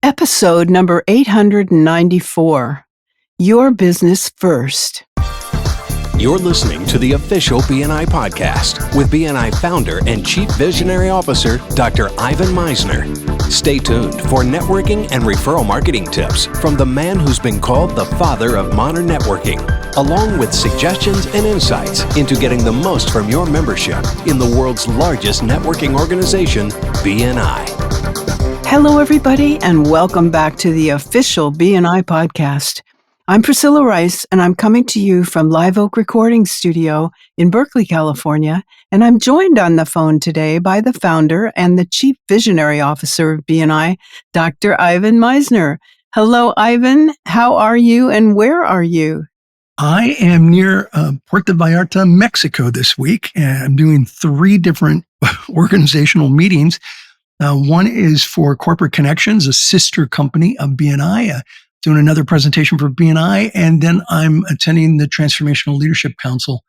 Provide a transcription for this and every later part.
Episode number 894, Your Business First. You're listening to the official BNI podcast with BNI founder and Chief Visionary Officer, Dr. Ivan Misner. Stay tuned for networking and referral marketing tips from the man who's been called the father of modern networking, along with suggestions and insights into getting the most from your membership in the world's largest networking organization, BNI. Hello, everybody, and welcome back to the official BNI podcast. I'm Priscilla Rice, and I'm coming to you from Live Oak Recording Studio in Berkeley, California, and I'm joined on the phone today by the founder and the Chief Visionary Officer of BNI, Dr. Ivan Misner. Hello, Ivan. How are you, and where are you? I am near Puerto Vallarta, Mexico this week, and I'm doing 3 different organizational meetings. One is for Corporate Connections, a sister company of BNI, doing another presentation for BNI, and then I'm attending the Transformational Leadership Council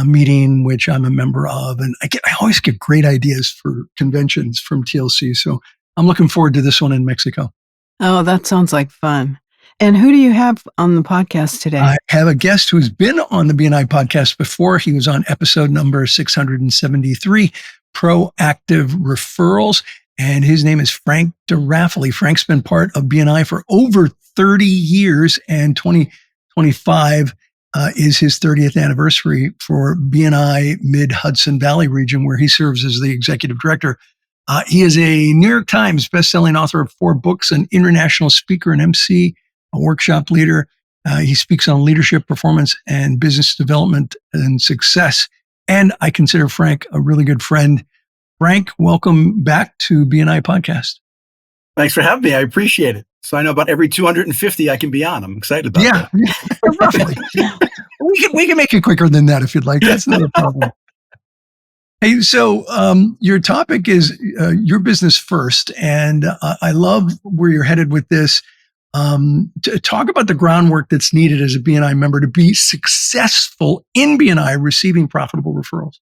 meeting, which I'm a member of, and I always get great ideas for conventions from TLC, so I'm looking forward to this one in Mexico. Oh, that sounds like fun. And who do you have on the podcast today? I have a guest who's been on the BNI podcast before. He was on episode number 673, Proactive Referrals. And his name is Frank Raffele. Frank's been part of BNI for over 30 years, and 2025 is his 30th anniversary for BNI Mid-Hudson Valley region, where he serves as the executive director. He is a New York Times bestselling author of 4 books, an international speaker and MC, a workshop leader. He speaks on leadership, performance, and business development and success. And I consider Frank a really good friend. Frank, welcome back to BNI Podcast. Thanks for having me. I appreciate it. So I know about every 250 I can be on. I'm excited about that. Yeah, roughly. We can make it quicker than that if you'd like. That's not a problem. Hey, so your topic is your business first, and I love where you're headed with this. To talk about the groundwork that's needed as a BNI member to be successful in BNI receiving profitable referrals.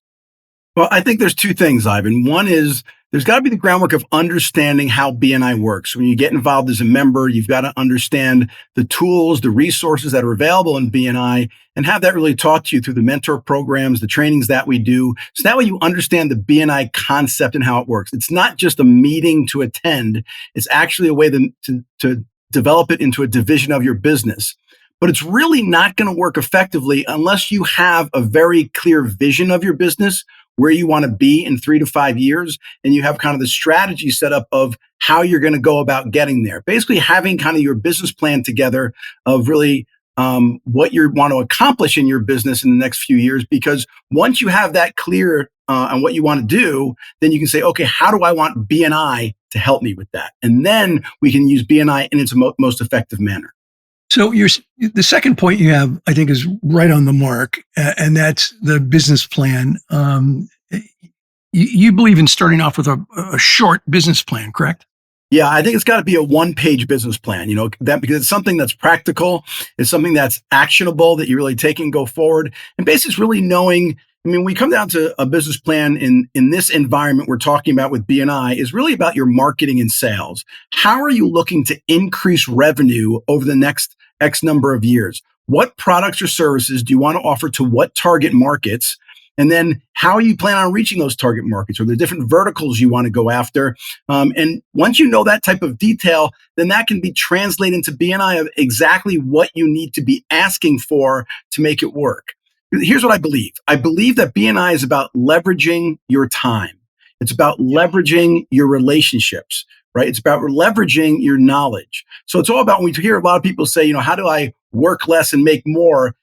Well, I think there's 2 things, Ivan. One is there's got to be the groundwork of understanding how BNI works. When you get involved as a member, you've got to understand the tools, the resources that are available in BNI, and have that really taught to you through the mentor programs, the trainings that we do. So that way you understand the BNI concept and how it works. It's not just a meeting to attend. It's actually a way to develop it into a division of your business. But it's really not going to work effectively unless you have a very clear vision of your business, where you want to be in 3 to 5 years, and you have kind of the strategy set up of how you're going to go about getting there. Basically having kind of your business plan together of really what you want to accomplish in your business in the next few years. Because once you have that clear on what you want to do, then you can say, okay, how do I want BNI to help me with that? And then we can use BNI in its most effective manner. So the second point you have, I think, is right on the mark, and that's the business plan. You believe in starting off with a short business plan, correct? Yeah, I think it's got to be a 1-page business plan, that because it's something that's practical, it's something that's actionable that you really take and go forward. And basically it's really knowing, we come down to a business plan in this environment we're talking about with BNI is really about your marketing and sales. How are you looking to increase revenue over the next X number of years? What products or services do you want to offer to what target markets? And then how are you planning on reaching those target markets, or the different verticals you want to go after? And once you know that type of detail, then that can be translated into BNI of exactly what you need to be asking for to make it work. Here's what I believe. I believe that BNI is about leveraging your time. It's about leveraging your relationships, right? It's about leveraging your knowledge. So it's all about, when we hear a lot of people say, how do I work less and make more?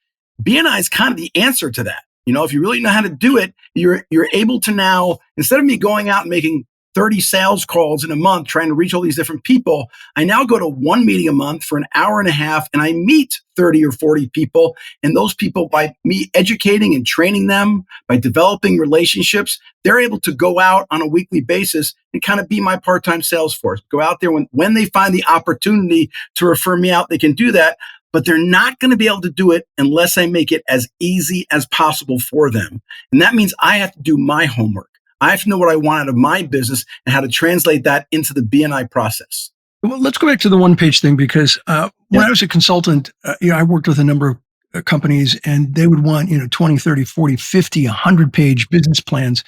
BNI is kind of the answer to that. If you really know how to do it, you're able to now, instead of me going out and making 30 sales calls in a month, trying to reach all these different people, I now go to 1 meeting a month for an hour and a half, and I meet 30 or 40 people. And those people, by me educating and training them, by developing relationships, they're able to go out on a weekly basis and kind of be my part-time sales force. Go out there when they find the opportunity to refer me out, they can do that. But they're not going to be able to do it unless I make it as easy as possible for them. And that means I have to do my homework. I have to know what I want out of my business and how to translate that into the BNI process. Well, let's go back to the one-page thing because when I was a consultant, I worked with a number of companies and they would want, 20, 30, 40, 50, 100-page business plans.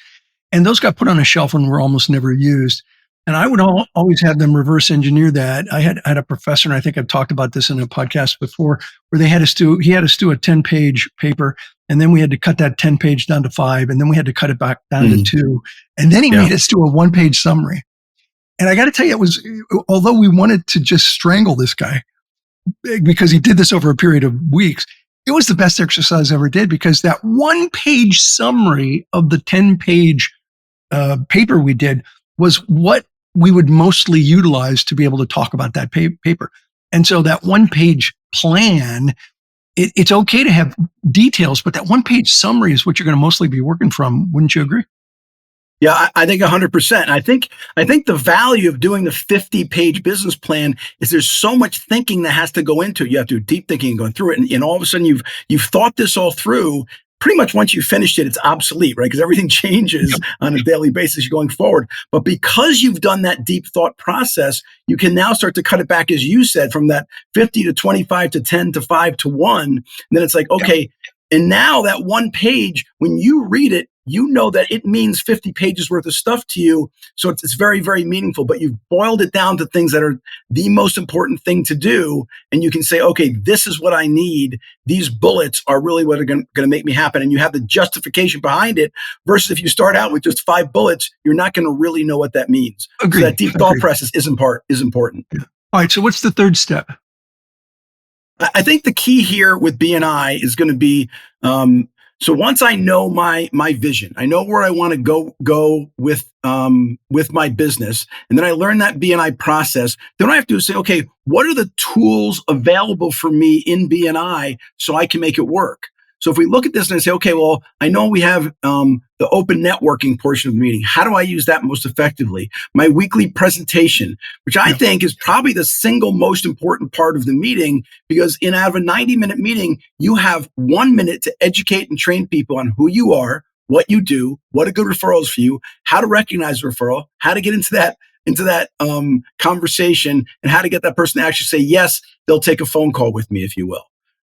And those got put on a shelf and were almost never used. And I would always have them reverse engineer that. I had a professor, and I think I've talked about this in a podcast before, where he had us do a 10-page paper, and then we had to cut that 10-page down to 5, and then we had to cut it back down to 2. And then he made us do a 1-page summary. And I got to tell you, it was, although we wanted to just strangle this guy because he did this over a period of weeks, it was the best exercise I ever did because that 1-page summary of the 10-page paper we did was what we would mostly utilize to be able to talk about that paper. And so that 1-page plan, it's okay to have details, but that 1-page summary is what you're going to mostly be working from. Wouldn't you agree? Yeah, I think 100%. I think the value of doing the 50-page business plan is there's so much thinking that has to go into it. You have to do deep thinking and going through it, and all of a sudden you've thought this all through. Pretty much once you've finished it, it's obsolete, right? Because everything changes on a daily basis going forward. But because you've done that deep thought process, you can now start to cut it back, as you said, from that 50 to 25 to 10 to 5 to 1. And then it's like, okay, and now that 1 page, when you read it, you know that it means 50 pages worth of stuff to you. So it's very, very meaningful, but you've boiled it down to things that are the most important thing to do. And you can say, okay, this is what I need. These bullets are really what are going to make me happen. And you have the justification behind it versus if you start out with just 5 bullets, you're not going to really know what that means. Agreed. So that deep thought process is important. Yeah. All right. So what's the third step? I think the key here with BNI is going to be, so once I know my vision, I know where I want to go with my business, and then I learn that BNI process, then I have to say, okay, what are the tools available for me in BNI so I can make it work? So if we look at this and I say, okay, well, I know we have the open networking portion of the meeting. How do I use that most effectively? My weekly presentation, which I think is probably the single most important part of the meeting, because out of a 90-minute meeting, you have 1 minute to educate and train people on who you are, what you do, what a good referral is for you, how to recognize a referral, how to get into that conversation, and how to get that person to actually say, yes, they'll take a phone call with me, if you will.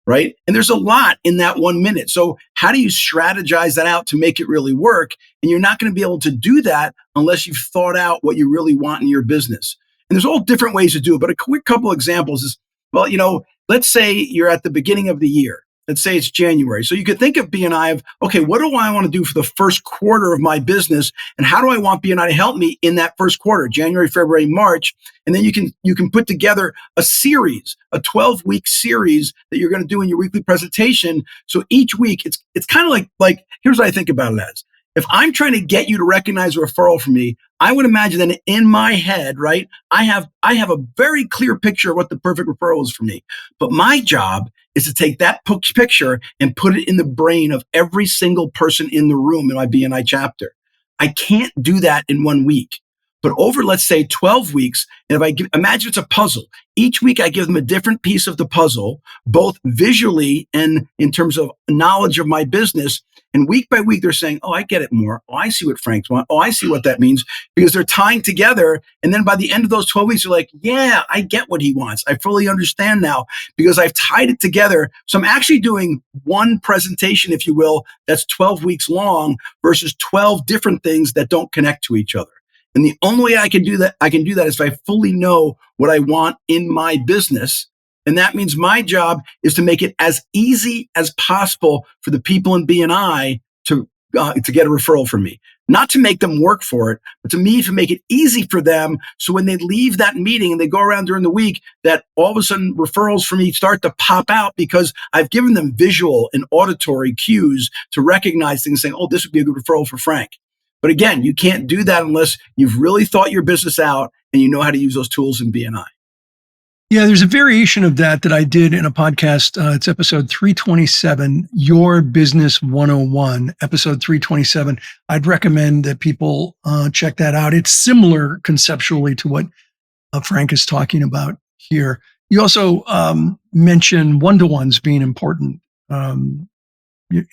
Right? And there's a lot in that 1 minute. So how do you strategize that out to make it really work? And you're not going to be able to do that unless you've thought out what you really want in your business. And there's all different ways to do it. But a quick couple examples is, well, let's say you're at the beginning of the year. Let's say it's January. So you could think of BNI of, okay, what do I want to do for the first quarter of my business? And how do I want BNI to help me in that first quarter, January, February, March? And then you can put together a series, a 12-week series that you're going to do in your weekly presentation. So each week, it's kind of like, here's what I think about it as. If I'm trying to get you to recognize a referral from me, I would imagine that in my head, right, I have a very clear picture of what the perfect referral is for me. But my job is to take that picture and put it in the brain of every single person in the room in my BNI chapter. I can't do that in 1 week. But over, let's say, 12 weeks, and imagine it's a puzzle. Each week I give them a different piece of the puzzle, both visually and in terms of knowledge of my business. And week by week, they're saying, oh, I get it more. Oh, I see what Frank's want. Oh, I see what that means, because they're tying together. And then by the end of those 12 weeks, you're like, yeah, I get what he wants. I fully understand now because I've tied it together. So I'm actually doing one presentation, if you will, that's 12 weeks long versus 12 different things that don't connect to each other. And the only way I can do that is if I fully know what I want in my business. And that means my job is to make it as easy as possible for the people in BNI to get a referral from me. Not to make them work for it, but to make it easy for them. So when they leave that meeting and they go around during the week, that all of a sudden referrals from me start to pop out because I've given them visual and auditory cues to recognize things, saying, oh, this would be a good referral for Frank. But again, you can't do that unless you've really thought your business out and you know how to use those tools in BNI. Yeah, there's a variation of that I did in a podcast. It's episode 327, Your Business 101, episode 327. I'd recommend that people check that out. It's similar conceptually to what Frank is talking about here. You also mentioned one-to-ones being important.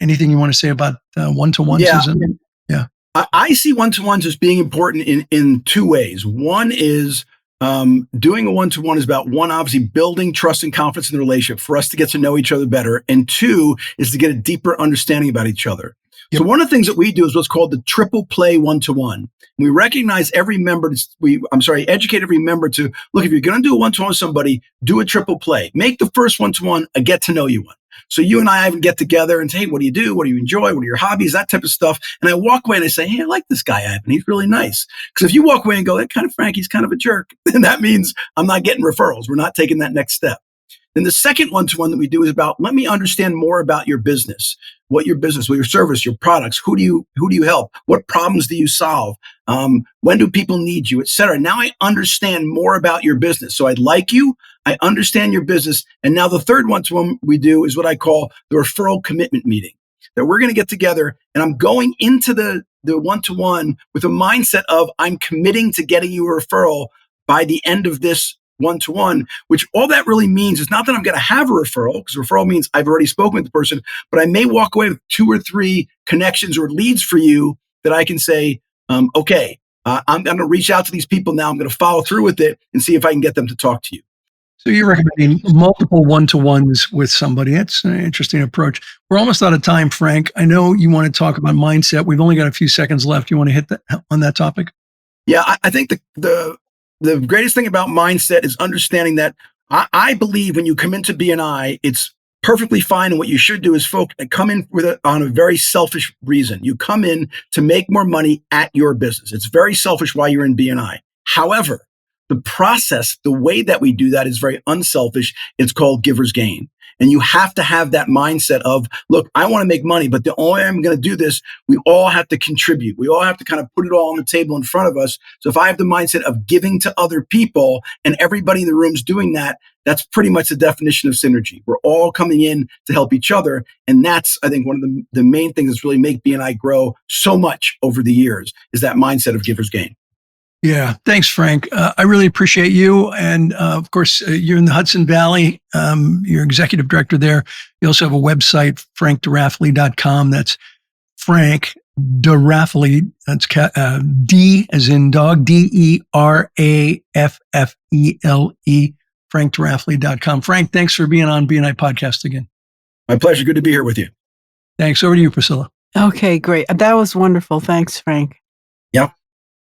Anything you want to say about one-to-ones? Yeah. I see one-to-ones as being important in two ways. One is Doing a one-to-one is about one, obviously building trust and confidence in the relationship for us to get to know each other better. And two is to get a deeper understanding about each other. Yep. So one of the things that we do is what's called the triple play one-to-one. We recognize every member, educate every member to, look, if you're going to do a one-to-one with somebody, do a triple play. Make the first one-to-one a get to know you one. So you and I even get together and say, hey, what do you do? What do you enjoy? What are your hobbies? That type of stuff. And I walk away and I say, hey, I like this guy, Ivan. He's really nice. Because if you walk away and go, that kind of Frankie's kind of a jerk, then that means I'm not getting referrals. We're not taking that next step. Then the second one-to-one that we do is about, let me understand more about your business, what your service, your products, who do you help? What problems do you solve? When do people need you, et cetera? Now I understand more about your business. So I like you. I understand your business. And now the third one-to-one we do is what I call the referral commitment meeting, that we're going to get together and I'm going into the one-to-one with a mindset of I'm committing to getting you a referral by the end of this one-to-one, which all that really means is not that I'm going to have a referral, because referral means I've already spoken with the person, but I may walk away with 2 or 3 connections or leads for you that I can say, okay, I'm going to reach out to these people now. I'm going to follow through with it and see if I can get them to talk to you. So you're recommending multiple one-to-ones with somebody. That's an interesting approach. We're almost out of time, Frank. I know you want to talk about mindset. We've only got a few seconds left. You want to hit on that topic? Yeah, I think the greatest thing about mindset is understanding that I believe when you come into BNI, it's perfectly fine. And what you should do is come in on a very selfish reason. You come in to make more money at your business. It's very selfish why you're in BNI. However, the process, the way that we do that is very unselfish. It's called giver's gain. And you have to have that mindset of, look, I want to make money, but the only way I'm going to do this, we all have to contribute. We all have to kind of put it all on the table in front of us. So if I have the mindset of giving to other people and everybody in the room's doing that, that's pretty much the definition of synergy. We're all coming in to help each other. And that's, I think, one of the main things that's really make BNI grow so much over the years is that mindset of giver's gain. Yeah. Thanks, Frank. I really appreciate you. And of course, you're in the Hudson Valley. You're executive director there. You also have a website, frankderaffele.com. That's Frank Deraffele. That's D as in dog, DERAFFELE, frankderaffele.com. Frank, thanks for being on BNI Podcast again. My pleasure. Good to be here with you. Thanks. Over to you, Priscilla. Okay, great. That was wonderful. Thanks, Frank. Yeah.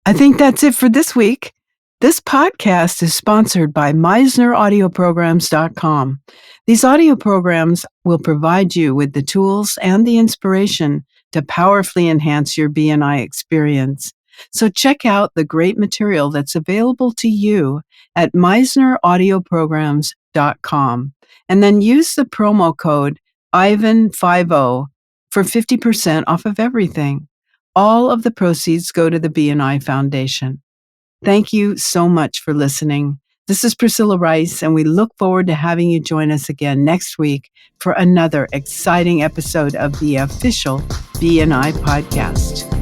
I think that's it for this week. This podcast is sponsored by MeisnerAudioPrograms.com. These audio programs will provide you with the tools and the inspiration to powerfully enhance your BNI experience. So check out the great material that's available to you at MeisnerAudioPrograms.com and then use the promo code IVAN50 for 50% off of everything. All of the proceeds go to the BNI Foundation. Thank you so much for listening. This is Priscilla Rice, and we look forward to having you join us again next week for another exciting episode of the official BNI podcast.